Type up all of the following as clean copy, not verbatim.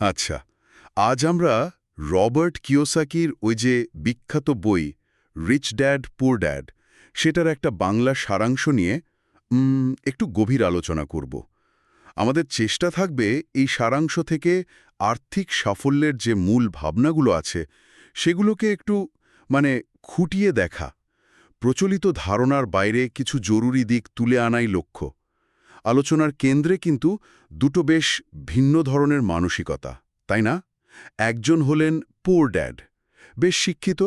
আচ্ছা, আজ আমরা রবার্ট কিওসাকির ওই যে বিখ্যাত বই রিচ ড্যাড পুর ড্যাড সেটার একটা বাংলা সারাংশ নিয়ে একটু গভীর আলোচনা করব। আমাদের চেষ্টা থাকবে এই সারাংশ থেকে আর্থিক সাফল্যের যে মূল ভাবনাগুলো আছে সেগুলোকে একটু মানে খুঁটিয়ে দেখা, প্রচলিত ধারণার বাইরে কিছু জরুরি দিক তুলে আনাই লক্ষ্য। আলোচনার কেন্দ্রে কিন্তু দুটো বেশ ভিন্ন ধরনের মানসিকতা, তাই না? একজন হলেন পুর ড্যাড, বেশ শিক্ষিত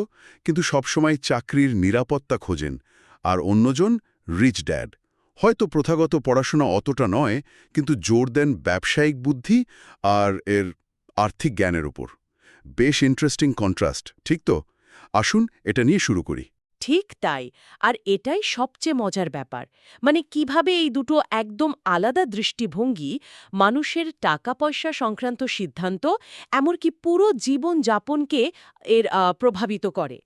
কিন্তু সবসময় চাকরির নিরাপত্তা খোঁজেন, আর অন্যজন রিচ ড্যাড, হয়তো প্রথাগত পড়াশোনা অতটা নয় কিন্তু জোর দেন ব্যবসায়িক বুদ্ধি আর এর আর্থিক জ্ঞানের উপর। বেশ ইন্টারেস্টিং কন্ট্রাস্ট, ঠিক তো? আসুন এটা নিয়ে শুরু করি। ঠিক তাই। আর এটাই সবচেয়ে মজার ব্যাপার। মানে কিভাবে এই দুটো একদম আলাদা দৃষ্টিভঙ্গি মানুষের টাকা-পয়সা সংক্রান্ত সিদ্ধান্ত, এমনকি পুরো জীবনযাপনকে প্রভাবিত করে।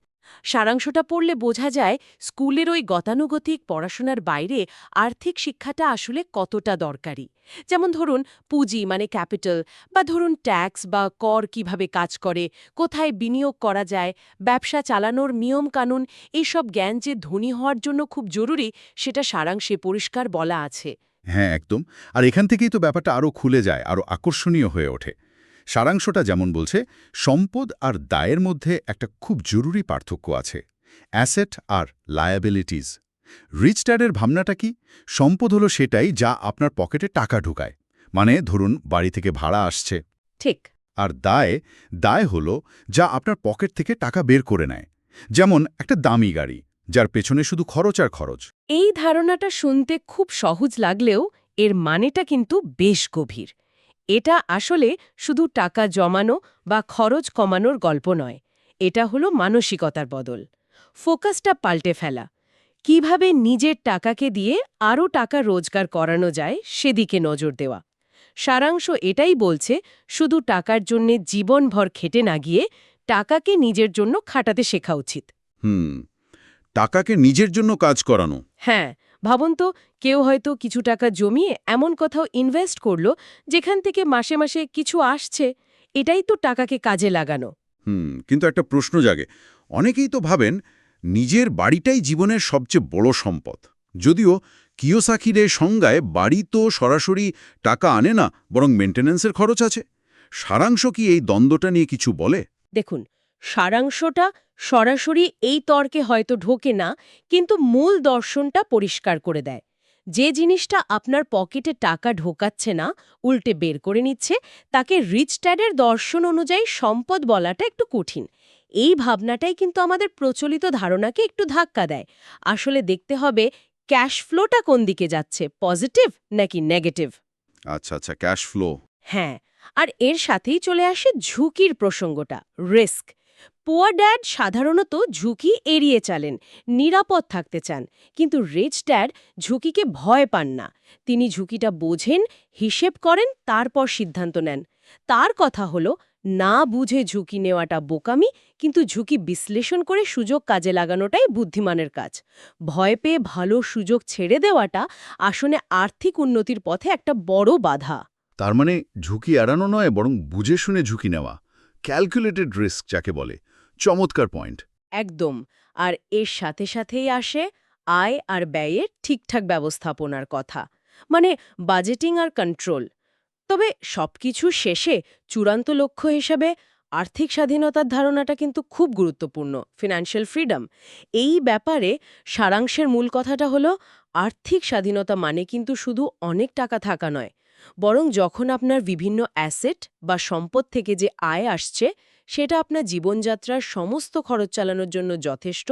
সারাংশটা পড়লে বোঝা যায় স্কুলের ওই গতানুগতিক পড়াশোনার বাইরে আর্থিক শিক্ষাটা আসলে কতটা দরকারি। যেমন ধরুন পুঁজি মানে ক্যাপিটাল, বা ধরুন ট্যাক্স বা কর কিভাবে কাজ করে, কোথায় বিনিয়োগ করা যায়, ব্যবসা চালানোর নিয়ম-কানুন, এইসব জ্ঞান যে ধনী হওয়ার জন্য খুব জরুরি সেটা সারাংশে পরিষ্কার বলা আছে। হ্যাঁ, একদম। আর এখান থেকেই তো ব্যাপারটা আরও খুলে যায়, আরও আকর্ষণীয় হয়ে ওঠে। সারাংশটা যেমন বলছে, সম্পদ আর দায়ের মধ্যে একটা খুব জরুরি পার্থক্য আছে। অ্যাসেট আর লায়াবিলিটিজ। রিচ ড্যাডের ভাবনাটা কি? সম্পদ হলো সেটাই যা আপনার পকেটে টাকা ঢুকায়। মানে ধরুন বাড়ি থেকে ভাড়া আসছে। ঠিক। আর দায় হলো যা আপনার পকেট থেকে টাকা বের করে নেয়। যেমন একটা দামি গাড়ি, যার পেছনে শুধু খরচ আর খরচ। এই ধারণাটা শুনতে খুব সহজ লাগলেও এর মানেটা কিন্তু বেশ গভীর। এটা আসলে শুধু টাকা জমানো বা খরচ কমানোর গল্প নয়। এটা হলো মানসিকতার বদল, ফোকাসটা পাল্টে ফেলা। কিভাবে নিজের টাকাকে দিয়ে আরও টাকা রোজগার করানো যায় সেদিকে নজর দেওয়া। সারাংশ এটাই বলছে, শুধু টাকার জন্যে জীবনভর খেটে না গিয়ে টাকাকে নিজের জন্য খাটাতে শেখা উচিত। হুম, টাকাকে নিজের জন্য কাজ করানো। হ্যাঁ, ভাবুন তো, কেউ হয়তো কিছু টাকা জমিয়ে এমন কোথাও ইনভেস্ট করলো যেখান থেকে মাসে মাসে কিছু আসছে। এটাই তো টাকাকে কাজে লাগানো। কিন্তু একটা প্রশ্ন জাগে। অনেকেই তো ভাবেন নিজের বাড়িটাই জীবনের সবচেয়ে বড় সম্পদ। যদিও কিওসাকির এই সংজ্ঞায় বাড়ি তো সরাসরি টাকা আনে না, বরং মেইনটেন্যান্সের খরচ আছে। সারাংশ কি এই দ্বন্দ্বটা নিয়ে কিছু বলে? দেখুন, সারাংশটা সরাসরি এই তর্কে হয়তো ঢোকে না, কিন্তু মূল দর্শনটা পরিষ্কার করে দেয়। যে জিনিসটা আপনার পকেটে টাকা ঢোকাচ্ছে না, উল্টে বের করে নিচ্ছে, তাকে রিচ ড্যাডের দর্শন অনুযায়ী সম্পদ বলাটা একটু কঠিন। এই ভাবনাটাই কিন্তু আমাদের প্রচলিত ধারণাকে একটু ধাক্কা দেয়। আসলে দেখতে হবে ক্যাশ ফ্লোটা কোন দিকে যাচ্ছে, পজিটিভ নাকি নেগেটিভ। আচ্ছা আচ্ছা, ক্যাশ ফ্লো। হ্যাঁ, আর এর সাথেই চলে আসে ঝুঁকির প্রসঙ্গটা, রিস্ক। পুয়ার ড্যাড সাধারণত ঝুঁকি এড়িয়ে চলেন, নিরাপদ থাকতে চান, কিন্তু রিচ ড্যাড ঝুঁকিকে ভয় পান না। তিনি ঝুঁকিটা বোঝেন, হিসেব করেন, তারপর সিদ্ধান্ত নেন। তার কথা হলো, না বুঝে ঝুঁকি নেওয়াটা বোকামি, কিন্তু ঝুঁকি বিশ্লেষণ করে সুযোগ কাজে লাগানোটাই বুদ্ধিমানের কাজ। ভয় পেয়ে ভালো সুযোগ ছেড়ে দেওয়াটা আসলে আর্থিক উন্নতির পথে একটা বড় বাধা। তার মানে ঝুঁকি এড়ানো নয়, বরং বুঝে শুনে ঝুঁকি নেওয়া। ক্যালকুলেটেড রিস্ক যাকে বলে। চমৎকার পয়েন্ট। একদম। আর এর সাথে সাথেই আসে আয় আর ব্যয়ের ঠিকঠাক ব্যবস্থাপনার কথা, মানে বাজেটিং আর কন্ট্রোল। তবে সবকিছু শেষে চূড়ান্ত লক্ষ্য হিসেবে আর্থিক স্বাধীনতার ধারণাটা কিন্তু খুব গুরুত্বপূর্ণ, ফিনান্সিয়াল ফ্রিডম। এই ব্যাপারে সারাংশের মূল কথাটা হলো, আর্থিক স্বাধীনতা মানে কিন্তু শুধু অনেক টাকা থাকা নয়, বরং যখন আপনার বিভিন্ন অ্যাসেট বা সম্পদ থেকে যে আয় আসছে সেটা আপনার জীবনযাত্রার সমস্ত খরচ চালানোর জন্য যথেষ্ট,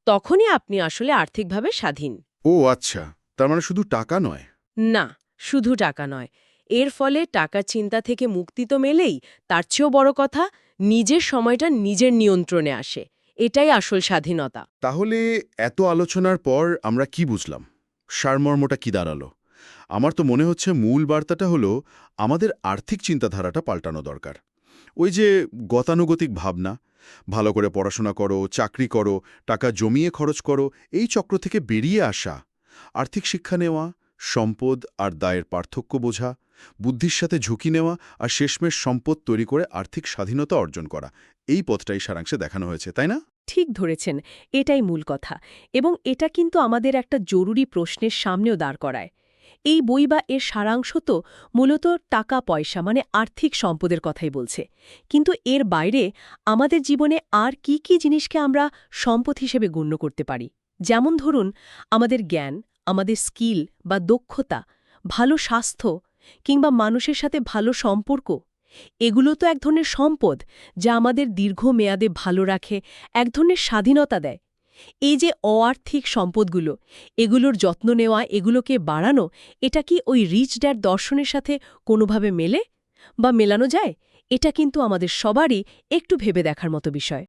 তখনই আপনি আসলে আর্থিকভাবে স্বাধীন। ও আচ্ছা, তার মানে শুধু টাকা নয়। না, শুধু টাকা নয়। এর ফলে টাকার চিন্তা থেকে মুক্তি তো মেলেই, তার চেয়েও বড় কথা, নিজের সময়টা নিজের নিয়ন্ত্রণে আসে। এটাই আসল স্বাধীনতা। তাহলে এত আলোচনার পর আমরা কি বুঝলাম? সারমর্মটা কি দাঁড়ালো? আমার তো মনে হচ্ছে মূল বার্তাটা হলো আমাদের আর্থিক চিন্তাধারাটা পাল্টানো দরকার। ওই যে গতানুগতিক ভাবনা, ভালো করে পড়াশোনা করো, চাকরি করো, টাকা জমিয়ে খরচ করো, এই চক্র থেকে বেরিয়ে আসা, আর্থিক শিক্ষা নেওয়া, সম্পদ আর দায়ের পার্থক্য বোঝা, বুদ্ধির সাথে ঝুঁকি নেওয়া আর শেষমেশ সম্পদ তৈরি করে আর্থিক স্বাধীনতা অর্জন করা, এই পথটাই সারাংশে দেখানো হয়েছে, তাই না? ঠিক ধরেছেন, এটাই মূল কথা। এবং এটা কিন্তু আমাদের একটা জরুরি প্রশ্নের সামনেও দাঁড় করায়। এই বই বা এর সারাংশ তো মূলত টাকা পয়সা মানে আর্থিক সম্পদের কথাই বলছে, কিন্তু এর বাইরে আমাদের জীবনে আর কি কি জিনিসকে আমরা সম্পদ হিসেবে গণ্য করতে পারি। যেমন ধরুন, আমাদের জ্ঞান, আমাদের স্কিল বা দক্ষতা, ভালো স্বাস্থ্য কিংবা মানুষের সাথে ভালো সম্পর্ক, এগুলো তো এক ধরনের সম্পদ যা আমাদের দীর্ঘমেয়াদে ভালো রাখে, এক ধরনের স্বাধীনতা দেয়। এই যে অআর্থিক সম্পদগুলো, এগুলোর যত্ন নেওয়া, এগুলোকে বাড়ানো, এটা কি ওই রিচ ড্যাড দর্শনের সাথে কোনোভাবে মেলে বা মেলানো যায়? এটা কিন্তু আমাদের সবারই একটু ভেবে দেখার মতো বিষয়।